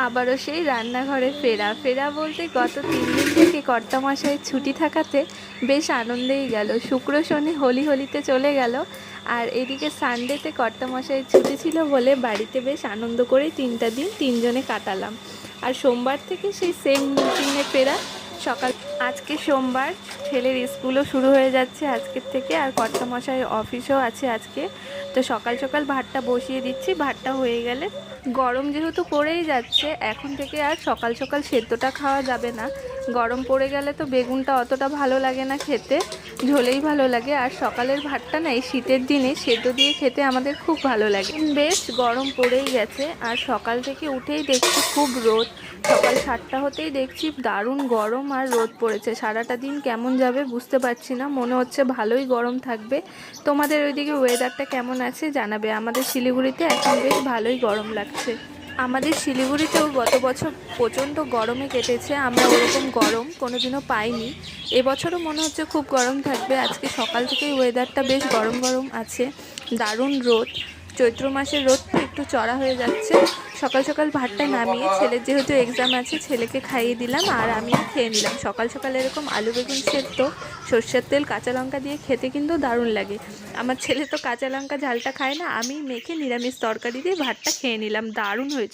আবারও সেই রান্নাঘরে ফেরা ফেরা বলতে গত 3 দিন থেকে কর্তামশাইয়ের ছুটি থাকাতে বেশ আনন্দেই গেল। শুক্র শনি হোলিতে চলে গেল, আর এদিকে সানডেতে কর্তামশাইয়ের ছুটি ছিল বলে বাড়িতে বেশ আনন্দ করে 3টা দিন 3জনে কাটালাম। আর সোমবার থেকে সেই সেম রুটিনে ফেরা। সকাল আজকে সোমবার, ছেলের স্কুলও শুরু হয়ে যাচ্ছে আজকের থেকে, আর কর্তামশাইয়ের অফিসও আছে আজকে। তো সকাল সকাল ভাতটা বসিয়ে দিচ্ছি, ভাতটা হয়ে গেলে, গরম যেহেতু পড়েই যাচ্ছে এখন থেকে আর সকাল সকাল সেদ্ধটা খাওয়া যাবে না। গরম পড়ে গেলে তো বেগুনটা অতটা ভালো লাগে না খেতে, ঝোলেই ভালো লাগে। আর সকালের ভাতটা না এই শীতের দিনে সেদ্ধ দিয়ে খেতে আমাদের খুব ভালো লাগে। বেশ গরম পড়েই গেছে, আর সকাল থেকে উঠেই দেখছি খুব রোদ। সকাল 7টা হতেই দেখছি দারুণ গরম আর রোদ পড়েছে। সারাটা দিন কেমন যাবে বুঝতে পারছি না, মনে হচ্ছে ভালোই গরম থাকবে। তোমাদের ওইদিকে ওয়েদারটা কেমন আছে জানাবে। আমাদের শিলিগুড়িতে এখন বেশ ভালোই গরম লাগছে। আমাদের শিলিগুড়িতেও গত বছর প্রচণ্ড গরমে কেটেছে, আমরা ওরকম গরম কোনোদিনও পাইনি। এবছরও মনে হচ্ছে খুব গরম থাকবে। আজকে সকাল থেকেই ওয়েদারটা বেশ গরম গরম আছে, দারুণ রোদ। চৈত্র মাসের রোদ তো একটু চড়া হয়ে যাচ্ছে। সকাল সকাল ভাতটা নামিয়ে ছেলের যেহেতু এক্সাম আছে ছেলেকে খাইয়ে দিলাম, আর আমিও খেয়ে নিলাম। সকাল সকাল এরকম আলু বেগুন সেদ্ধ সর্ষের তেল কাঁচা লঙ্কা দিয়ে খেতে কিন্তু দারুণ লাগে। আমার ছেলে তো কাঁচা লঙ্কা ঝালটা খায় না, আমি মেখে নিরামিষ তরকারি দিয়ে ভাতটা খেয়ে নিলাম, দারুণ হয়েছে।